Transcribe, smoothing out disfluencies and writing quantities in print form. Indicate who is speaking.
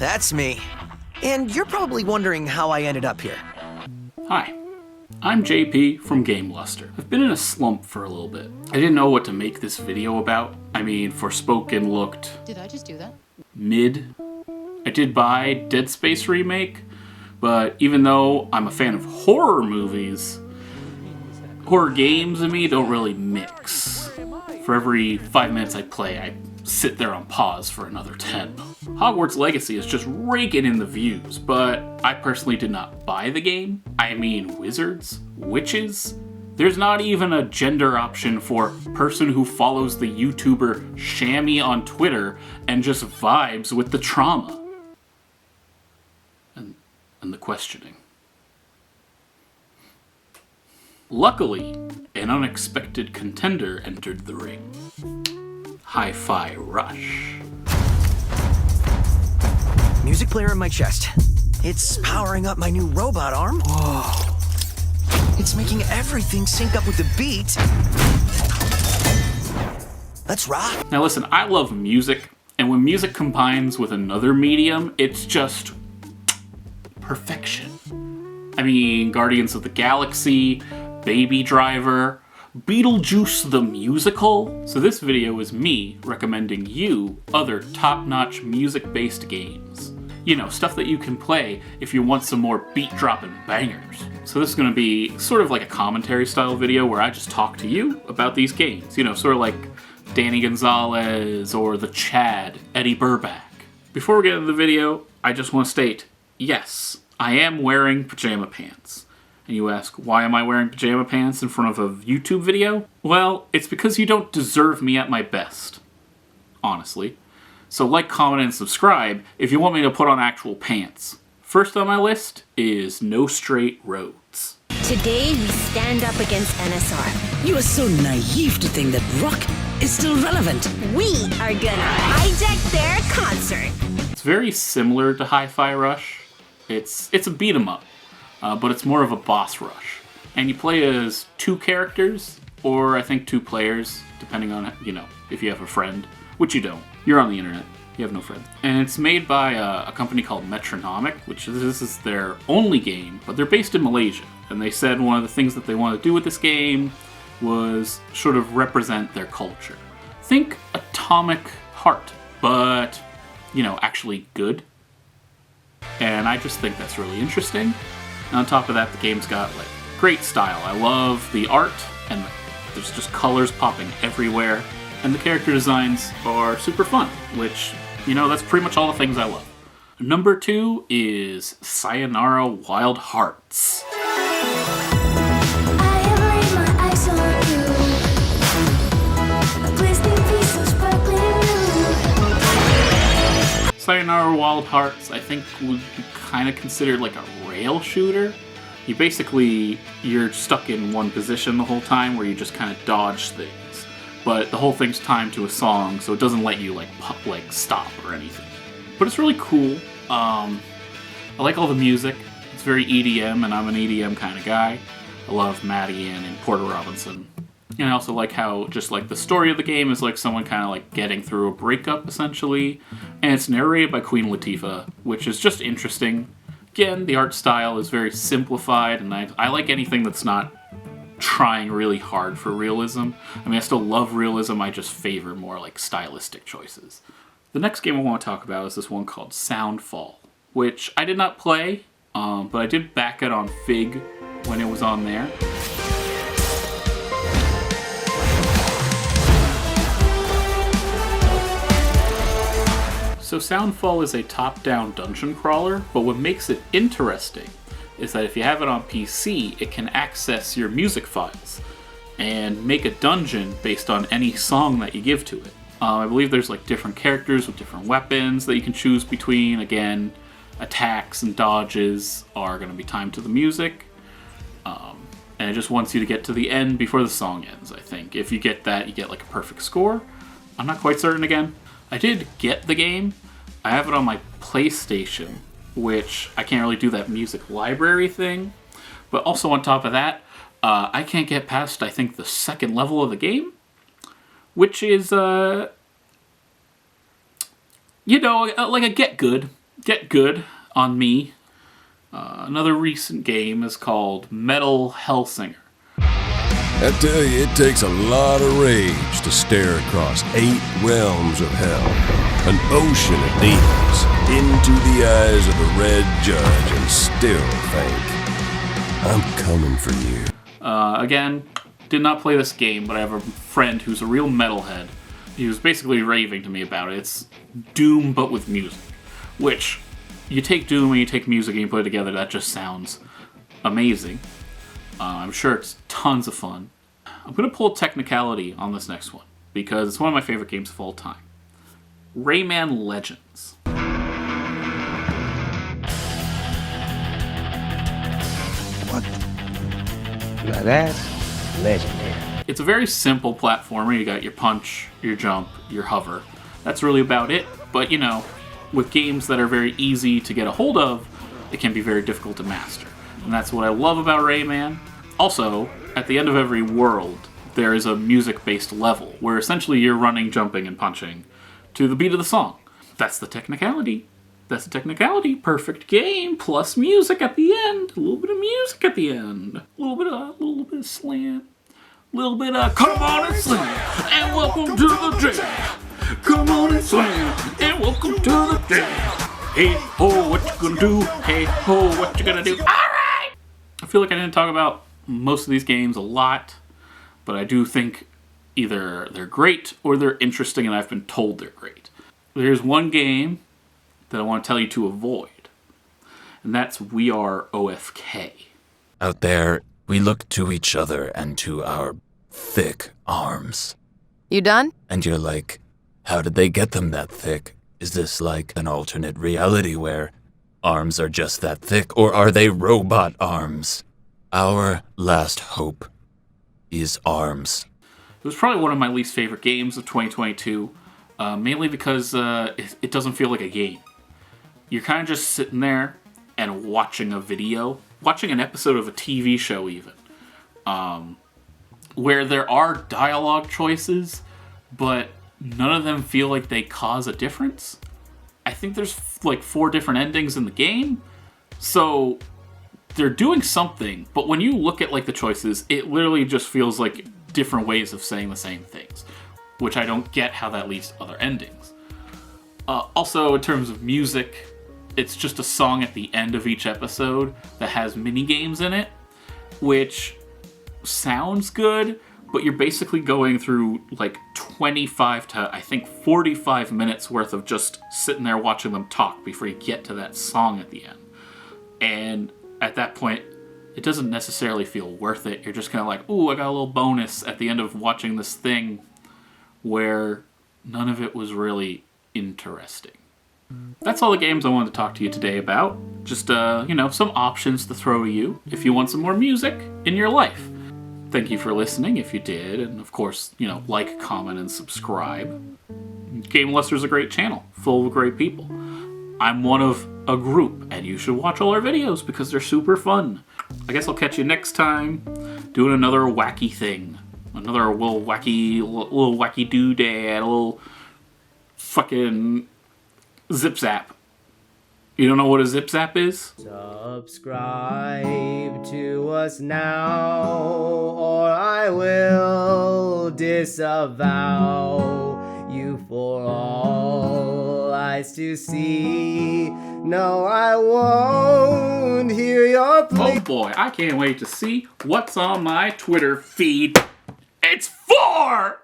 Speaker 1: That's me. And you're probably wondering how I ended up here.
Speaker 2: Hi, I'm JP from GameLuster. I've been in a slump for a little bit. I didn't know what to make this video about. I mean, Forspoken looked...
Speaker 3: Did I just do that?
Speaker 2: Mid. I did buy Dead Space Remake, but even though I'm a fan of horror movies, horror games and me don't really mix. For every 5 minutes I play, I sit there on pause for another 10. Hogwarts Legacy is just raking in the views, but I personally did not buy the game. I mean, wizards? Witches? There's not even a gender option for person who follows the YouTuber Shammy on Twitter and just vibes with the trauma. And the questioning. Luckily, an unexpected contender entered the ring. Hi-Fi Rush.
Speaker 1: Music player in my chest. It's powering up my new robot arm. Whoa. It's making everything sync up with the beat. Let's rock.
Speaker 2: Now listen, I love music, and when music combines with another medium, it's just perfection. I mean, Guardians of the Galaxy, Baby Driver, Beetlejuice the Musical. So this video is me recommending you other top-notch music-based games. You know, stuff that you can play if you want some more beat-dropping bangers. So this is going to be sort of like a commentary style video where I just talk to you about these games. You know, sort of like Danny Gonzalez or the Chad, Eddie Burback. Before we get into the video, I just want to state, yes, I am wearing pajama pants. And you ask, why am I wearing pajama pants in front of a YouTube video? Well, it's because you don't deserve me at my best. Honestly. So like, comment, and subscribe if you want me to put on actual pants. First on my list is No Straight Roads.
Speaker 4: Today we stand up against NSR.
Speaker 5: You are so naive to think that rock is still relevant.
Speaker 4: We are gonna hijack their concert.
Speaker 2: It's very similar to Hi-Fi Rush. It's a beat 'em up. But it's more of a boss rush. And you play as 2 characters, or I think 2 players, depending on, you know, if you have a friend, which you don't. You're on the internet. You have no friends. And it's made by a company called Metronomic, which this is their only game, but they're based in Malaysia. And they said one of the things that they wanted to do with this game was sort of represent their culture. Think Atomic Heart, but, you know, actually good. And I just think that's really interesting. And on top of that, the game's got like great style. I love the art, and there's just colors popping everywhere. And the character designs are super fun, which, you know, that's pretty much all the things I love. Number 2 is Sayonara Wild Hearts. Sayonara Wild Hearts, I think, would be kind of considered like a rail shooter. You're stuck in one position the whole time where you just kind of dodge things. But the whole thing's timed to a song, so it doesn't let you like stop or anything. But it's really cool. I like all the music. It's very EDM, and I'm an EDM kind of guy. I love Maddie Ann and Porter Robinson. And I also like how just like the story of the game is like someone kind of like getting through a breakup essentially. And it's narrated by Queen Latifah, which is just interesting. Again, the art style is very simplified, and I like anything that's not trying really hard for realism. I mean, I still love realism, I just favor more like stylistic choices. The next game I want to talk about is this one called Soundfall, which I did not play, but I did back it on Fig when it was on there. So Soundfall is a top-down dungeon crawler, but what makes it interesting is that if you have it on PC, it can access your music files and make a dungeon based on any song that you give to it. I believe there's like different characters with different weapons that you can choose between. Again, attacks and dodges are going to be timed to the music. And it just wants you to get to the end before the song ends, I think. If you get that, you get like a perfect score. I'm not quite certain again. I did get the game. I have it on my PlayStation, which I can't really do that music library thing. But also on top of that, I can't get past, I think, the 2nd level of the game, which is, you know, like a get good. get good on me. Another recent game is called Metal Hellsinger.
Speaker 3: I tell you, it takes a lot of rage to stare across 8 realms of hell, an ocean of demons, into the eyes of the Red Judge and still think, I'm coming for you.
Speaker 2: Again, did not play this game, but I have a friend who's a real metalhead. He was basically raving to me about it. It's Doom, but with music. Which, you take Doom and you take music and you put it together, that just sounds amazing. I'm sure it's tons of fun. I'm going to pull a technicality on this next one, because it's one of my favorite games of all time. Rayman Legends.
Speaker 6: What? Now that's legendary.
Speaker 2: It's a very simple platformer. You got your punch, your jump, your hover. That's really about it. But, you know, with games that are very easy to get a hold of, it can be very difficult to master. And that's what I love about Rayman. Also, at the end of every world, there is a music-based level, where essentially you're running, jumping, and punching to the beat of the song. That's the technicality. That's the technicality. Perfect game, plus music at the end. A little bit of music at the end. A little bit of slam. A little bit of come on and slam, and welcome to the jam. Come on and slam, and welcome to the jam. Hey ho, what you gonna do? Hey ho, what you gonna do? All right. I feel like I didn't talk about most of these games a lot, but I do think either they're great or they're interesting, and I've been told they're great. There's one game that I want to tell you to avoid, and that's We Are OFK.
Speaker 7: Out there, we look to each other and to our thick arms.
Speaker 8: You done?
Speaker 7: And you're like, how did they get them that thick? Is this like an alternate reality where arms are just that thick, or are they robot arms? Our last hope is arms.
Speaker 2: It was probably one of my least favorite games of 2022, mainly because it doesn't feel like a game. You're kind of just sitting there and watching a video, watching an episode of a TV show even, where there are dialogue choices, but none of them feel like they cause a difference. I think there's like 4 different endings in the game, so they're doing something, but when you look at like the choices, it literally just feels like different ways of saying the same things, which I don't get how that leads to other endings. Also, in terms of music, it's just a song at the end of each episode that has mini games in it, which sounds good, but you're basically going through like 25 to I think 45 minutes worth of just sitting there watching them talk before you get to that song at the end. And at that point, it doesn't necessarily feel worth it. You're just kind of like, ooh, I got a little bonus at the end of watching this thing, where none of it was really interesting. That's all the games I wanted to talk to you today about. Just, some options to throw at you if you want some more music in your life. Thank you for listening if you did, and of course, like, comment, and subscribe. GameLuster's a great channel, full of great people. I'm one of a group, and you should watch all our videos because they're super fun. I guess I'll catch you next time doing another wacky thing. Another little wacky doodad, a little fucking zip zap. You don't know what a zip zap is?
Speaker 9: Subscribe to us now, or I will disavow you for all eyes to see. No, I won't hear your plea.
Speaker 2: Oh boy, I can't wait to see what's on my Twitter feed. It's 4!